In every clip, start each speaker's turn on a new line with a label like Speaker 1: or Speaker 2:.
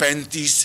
Speaker 1: 35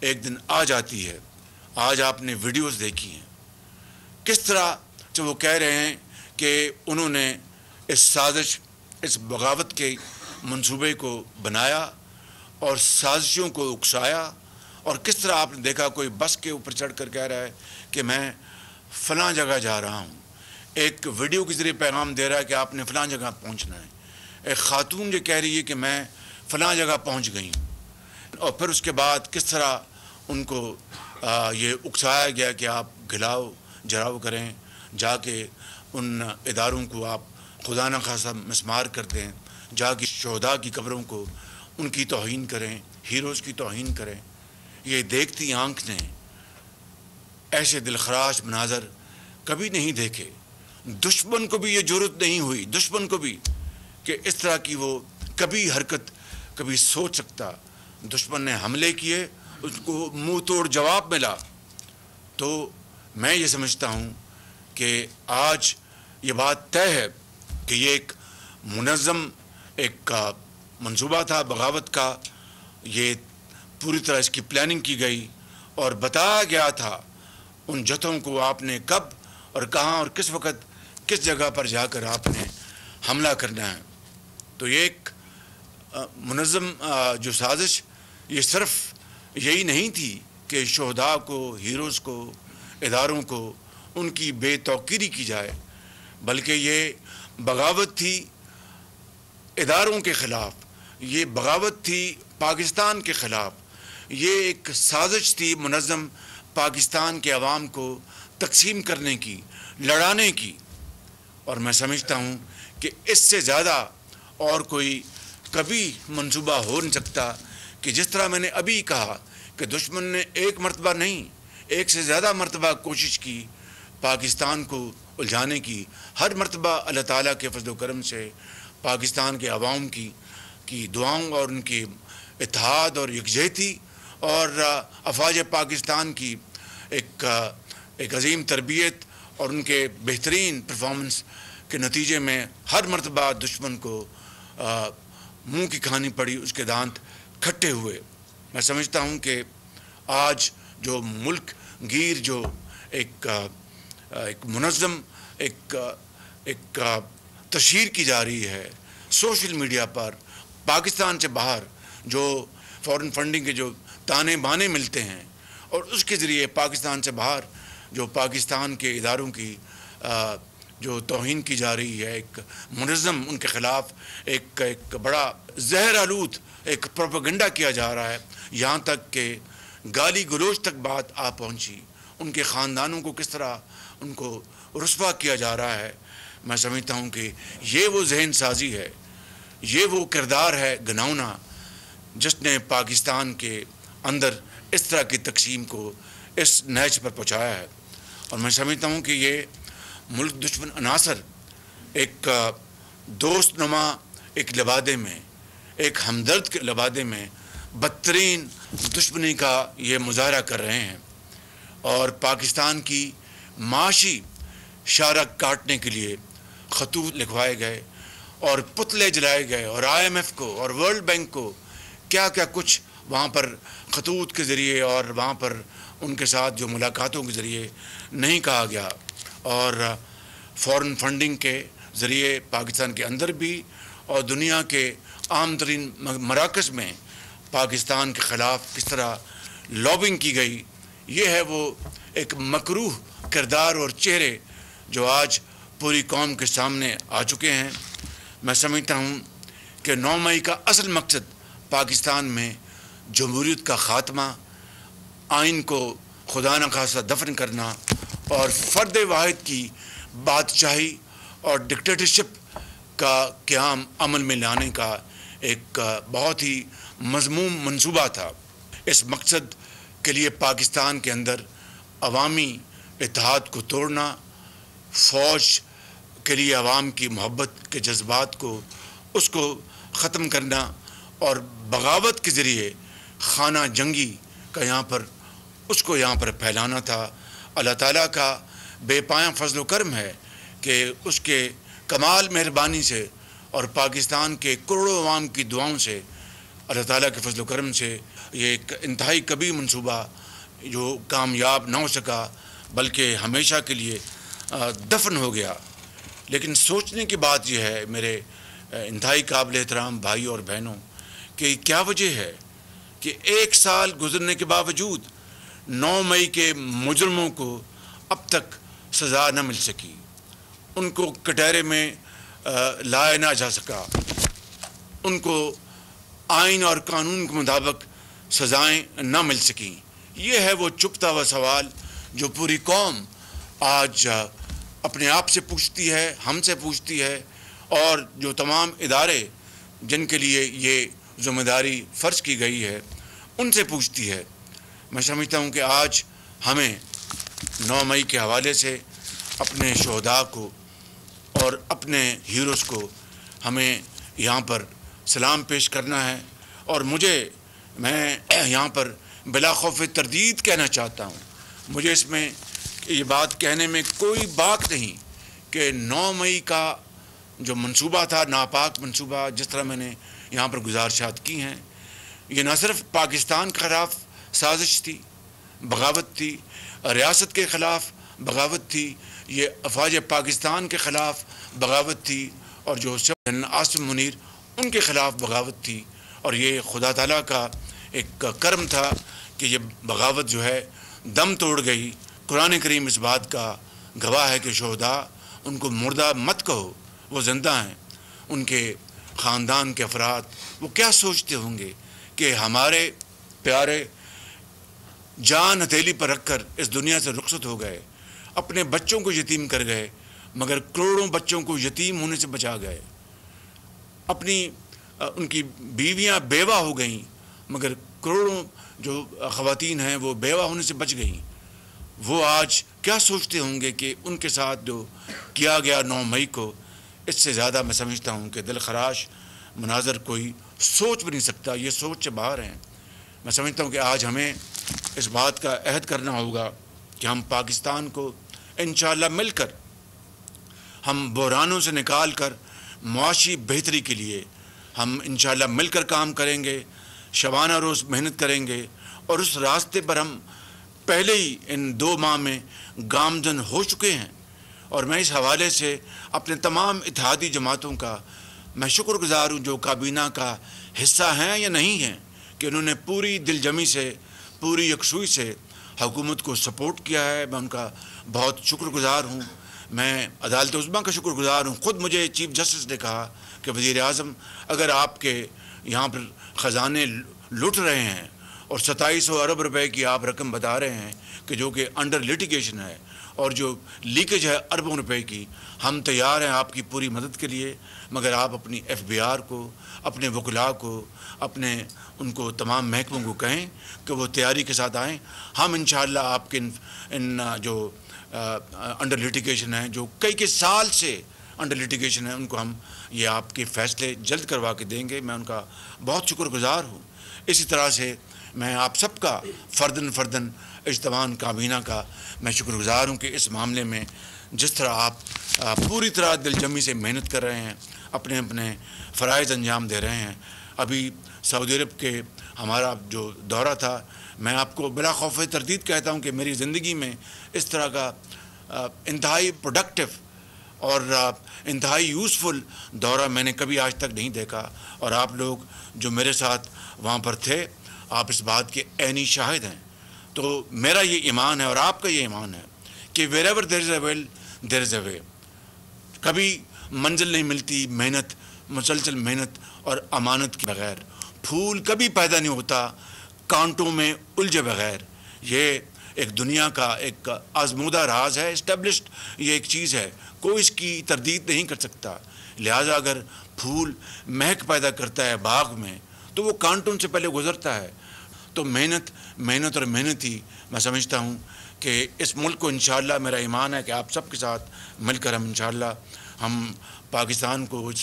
Speaker 1: ایک دن آ جاتی ہے. آج آپ نے ویڈیوز دیکھی ہیں کس طرح جو وہ کہہ رہے ہیں کہ انہوں نے اس سازش، اس بغاوت کے منصوبے کو بنایا اور سازشوں کو اکسایا. اور کس طرح آپ نے دیکھا کوئی بس کے اوپر چڑھ کر کہہ رہا ہے کہ میں فلاں جگہ جا رہا ہوں، ایک ویڈیو کے ذریعے پیغام دے رہا ہے کہ آپ نے فلاں جگہ پہنچنا ہے. ایک خاتون جو کہہ رہی ہے کہ میں فلاں جگہ پہنچ گئی ہوں. اور پھر اس کے بعد کس طرح ان کو یہ اکسایا گیا کہ آپ گھلاؤ جراؤ کریں، جا کے ان اداروں کو آپ خدا نخواستہ مسمار کر دیں، جا کے شہداء کی قبروں کو ان کی توہین کریں، ہیروز کی توہین کریں. یہ دیکھتی آنکھ نے ایسے دلخراش مناظر کبھی نہیں دیکھے. دشمن کو بھی یہ جرأت نہیں ہوئی، دشمن کو بھی، کہ اس طرح کی وہ کبھی حرکت کبھی سوچ سکتا. دشمن نے حملے کیے، اس کو منہ توڑ جواب ملا. تو میں یہ سمجھتا ہوں کہ آج یہ بات طے ہے کہ یہ ایک منظم ایک منصوبہ تھا بغاوت کا. یہ پوری طرح اس کی پلاننگ کی گئی اور بتایا گیا تھا ان جتھوں کو آپ نے کب اور کہاں اور کس وقت کس جگہ پر جا کر آپ نے حملہ کرنا ہے. تو یہ ایک منظم جو سازش یہ صرف یہی نہیں تھی کہ شہداء کو، ہیروز کو، اداروں کو ان کی بے توقیری کی جائے، بلکہ یہ بغاوت تھی اداروں کے خلاف، یہ بغاوت تھی پاکستان کے خلاف، یہ ایک سازش تھی منظم پاکستان کے عوام کو تقسیم کرنے کی، لڑانے کی. اور میں سمجھتا ہوں کہ اس سے زیادہ اور کوئی کبھی منصوبہ ہو نہیں سکتا کہ جس طرح میں نے ابھی کہا کہ دشمن نے ایک مرتبہ نہیں، ایک سے زیادہ مرتبہ کوشش کی پاکستان کو الجھانے کی. ہر مرتبہ اللہ تعالیٰ کے فضل و کرم سے پاکستان کے عوام کی دعاؤں اور ان کی اتحاد اور یکجہتی اور افواج پاکستان کی ایک عظیم تربیت اور ان کے بہترین پرفارمنس کے نتیجے میں ہر مرتبہ دشمن کو منہ کی کھانی پڑی، اس کے دانت کھٹے ہوئے. میں سمجھتا ہوں کہ آج جو ملک گیر جو ایک منظم ایک تشہیر کی جا رہی ہے سوشل میڈیا پر، پاکستان سے باہر جو فورن فنڈنگ کے جو تانے بانے ملتے ہیں اور اس کے ذریعے پاکستان سے باہر جو پاکستان کے اداروں کی جو توہین کی جا رہی ہے، ایک منظم ان کے خلاف ایک بڑا زہر آلود ایک پروپیگنڈا کیا جا رہا ہے، یہاں تک کہ گالی گلوچ تک بات آ پہنچی. ان کے خاندانوں کو کس طرح ان کو رسوا کیا جا رہا ہے. میں سمجھتا ہوں کہ یہ وہ ذہن سازی ہے، یہ وہ کردار ہے گناؤنا جس نے پاکستان کے اندر اس طرح کی تقسیم کو اس نہج پر پہنچایا ہے. اور میں سمجھتا ہوں کہ یہ ملک دشمن عناصر ایک دوست نما ایک لبادے میں، ایک ہمدرد کے لبادے میں بدترین دشمنی کا یہ مظاہرہ کر رہے ہیں. اور پاکستان کی معاشی شارہ کاٹنے کے لیے خطوط لکھوائے گئے اور پتلے جلائے گئے، اور IMF کو اور ورلڈ بینک کو کیا کیا کچھ وہاں پر خطوط کے ذریعے اور وہاں پر ان کے ساتھ جو ملاقاتوں کے ذریعے نہیں کہا گیا. اور فورن فنڈنگ کے ذریعے پاکستان کے اندر بھی اور دنیا کے عام ترین مراکز میں پاکستان کے خلاف کس طرح لابنگ کی گئی. یہ ہے وہ ایک مکروہ کردار اور چہرے جو آج پوری قوم کے سامنے آ چکے ہیں. میں سمجھتا ہوں کہ 9 مئی کا اصل مقصد پاکستان میں جمہوریت کا خاتمہ، آئین کو خدا نخواستہ دفن کرنا اور فرد واحد کی بادشاہی اور ڈکٹیٹرشپ کا قیام عمل میں لانے کا ایک بہت ہی مذموم منصوبہ تھا. اس مقصد کے لیے پاکستان کے اندر عوامی اتحاد کو توڑنا، فوج کے لیے عوام کی محبت کے جذبات کو اس کو ختم کرنا اور بغاوت کے ذریعے خانہ جنگی کا یہاں پر پھیلانا تھا. اللہ تعالیٰ کا بے پایاں فضل و کرم ہے کہ اس کے کمال مہربانی سے اور پاکستان کے کروڑوں عوام کی دعاؤں سے اللہ تعالیٰ کے فضل و کرم سے یہ ایک انتہائی کبھی منصوبہ جو کامیاب نہ ہو سکا بلکہ ہمیشہ کے لیے دفن ہو گیا۔ لیکن سوچنے کی بات یہ ہے میرے انتہائی قابل احترام بھائی اور بہنوں کہ کیا وجہ ہے کہ 1 سال گزرنے کے باوجود 9 مئی کے مجرموں کو اب تک سزا نہ مل سکی، ان کو کٹہرے میں لایا نہ جا سکا، ان کو آئین اور قانون کے مطابق سزائیں نہ مل سکیں۔ یہ ہے وہ چھپتا ہوا سوال جو پوری قوم آج اپنے آپ سے پوچھتی ہے، ہم سے پوچھتی ہے، اور جو تمام ادارے جن کے لیے یہ ذمہ داری فرض کی گئی ہے ان سے پوچھتی ہے۔ میں سمجھتا ہوں کہ آج ہمیں 9 مئی کے حوالے سے اپنے شہداء کو اور اپنے ہیروز کو ہمیں یہاں پر سلام پیش کرنا ہے، اور میں یہاں پر بلا خوف تردید کہنا چاہتا ہوں، مجھے اس میں یہ بات کہنے میں کوئی باک نہیں کہ 9 مئی کا جو منصوبہ تھا، ناپاک منصوبہ، جس طرح میں نے یہاں پر گزارشات کی ہیں، یہ نہ صرف پاکستان کے خلاف سازش تھی، بغاوت تھی، ریاست کے خلاف بغاوت تھی، یہ افواج پاکستان کے خلاف بغاوت تھی، اور جو عاصم منیر ان کے خلاف بغاوت تھی، اور یہ خدا تعالیٰ کا ایک کرم تھا کہ یہ بغاوت جو ہے دم توڑ گئی۔ قرآن کریم اس بات کا گواہ ہے کہ شہداء ان کو مردہ مت کہو، وہ زندہ ہیں۔ ان کے خاندان کے افراد وہ کیا سوچتے ہوں گے کہ ہمارے پیارے جان ہتھیلی پر رکھ کر اس دنیا سے رخصت ہو گئے، اپنے بچوں کو یتیم کر گئے، مگر کروڑوں بچوں کو یتیم ہونے سے بچا گئے، ان کی بیویاں بیوہ ہو گئیں، مگر کروڑوں جو خواتین ہیں وہ بیوہ ہونے سے بچ گئیں۔ وہ آج کیا سوچتے ہوں گے کہ ان کے ساتھ جو کیا گیا 9 مئی کو، اس سے زیادہ میں سمجھتا ہوں کہ دل خراش مناظر کوئی سوچ بھی نہیں سکتا، یہ سوچ سے باہر ہیں۔ میں سمجھتا ہوں کہ آج ہمیں اس بات کا عہد کرنا ہوگا کہ ہم پاکستان کو انشاءاللہ مل کر، ہم بحرانوں سے نکال کر معاشی بہتری کے لیے ہم انشاءاللہ مل کر کام کریں گے، شبانہ روز محنت کریں گے، اور اس راستے پر ہم پہلے ہی ان 2 ماہ میں گامزن ہو چکے ہیں۔ اور میں اس حوالے سے اپنے تمام اتحادی جماعتوں کا میں شکر گزار ہوں جو کابینہ کا حصہ ہیں یا نہیں ہیں، کہ انہوں نے پوری دل جمی سے، پوری یکسوئی سے حکومت کو سپورٹ کیا ہے۔ میں ان کا بہت شکر گزار ہوں۔ میں عدالت عظمیٰ کا شکر گزار ہوں۔ خود مجھے چیف جسٹس نے کہا کہ وزیر اعظم، اگر آپ کے یہاں پر خزانے لٹ رہے ہیں اور 2700 ارب روپے کی آپ رقم بتا رہے ہیں کہ انڈر لیٹیگیشن ہے، اور جو لیکیج ہے اربوں روپے کی، ہم تیار ہیں آپ کی پوری مدد کے لیے، مگر آپ اپنی FBR کو، اپنے وکلاء کو، ان کو تمام محکموں کو کہیں کہ وہ تیاری کے ساتھ آئیں۔ ہم انشاءاللہ آپ کے ان جو انڈر لیٹیگیشن ہیں، جو کئی سال سے انڈر لیٹیگیشن ہیں، ان کو ہم یہ آپ کے فیصلے جلد کروا کے دیں گے۔ میں ان کا بہت شکر گزار ہوں۔ اسی طرح سے میں آپ سب کا فرداً اجتماع کابینہ کا میں شکر گزار ہوں کہ اس معاملے میں جس طرح آپ پوری طرح دل جمی سے محنت کر رہے ہیں، اپنے فرائض انجام دے رہے ہیں۔ ابھی سعودی عرب کے ہمارا جو دورہ تھا، میں آپ کو بلا خوف تردید کہتا ہوں کہ میری زندگی میں اس طرح کا انتہائی پروڈکٹیو اور انتہائی یوزفل دورہ میں نے کبھی آج تک نہیں دیکھا، اور آپ لوگ جو میرے ساتھ وہاں پر تھے، آپ اس بات کے عینی شاہد ہیں۔ تو میرا یہ ایمان ہے اور آپ کا یہ ایمان ہے کہ wherever there is a will, there is a way۔ کبھی منزل نہیں ملتی محنت، مسلسل محنت اور امانت کے بغیر۔ پھول کبھی پیدا نہیں ہوتا کانٹوں میں الجھے بغیر۔ یہ ایک دنیا کا ایک آزمودہ راز ہے، اسٹیبلشڈ یہ ایک چیز ہے، کوئی اس کی تردید نہیں کر سکتا۔ لہٰذا اگر پھول مہک پیدا کرتا ہے باغ میں تو وہ کانٹوں سے پہلے گزرتا ہے۔ تو محنت اور محنت ہی میں سمجھتا ہوں کہ اس ملک کو انشاءاللہ میرا ایمان ہے کہ آپ سب کے ساتھ مل کر ہم انشاءاللہ ہم پاکستان کو اس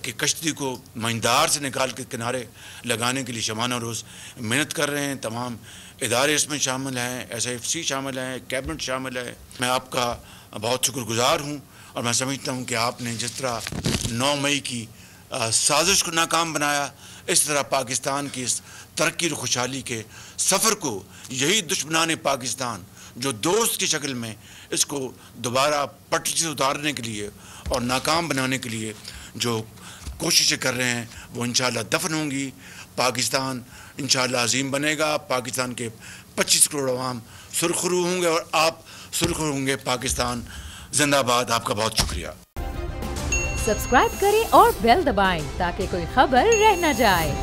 Speaker 1: کی کشتی کو مہندار سے نکال کے کنارے لگانے کے لیے شبانہ روز محنت کر رہے ہیں۔ تمام ادارے اس میں شامل ہیں، SIFC شامل ہیں، کیبنٹ شامل ہے۔ میں آپ کا بہت شکر گزار ہوں، اور میں سمجھتا ہوں کہ آپ نے جس طرح 9 مئی کی سازش کو ناکام بنایا، اس طرح پاکستان کی اس ترقی اور خوشحالی کے سفر کو یہی دشمنان پاکستان جو دوست کی شکل میں اس کو دوبارہ پٹری سے اتارنے کے لیے اور ناکام بنانے کے لیے جو کوششیں کر رہے ہیں وہ انشاءاللہ دفن ہوں گی. پاکستان انشاءاللہ عظیم بنے گا. پاکستان کے 25 کروڑ عوام سرخرو ہوں گے اور آپ سرخرو ہوں گے. پاکستان زندہ باد. آپ کا بہت شکریہ.
Speaker 2: سبسکرائب کریں اور بیل دبائیں تاکہ کوئی خبر رہ نہ جائے.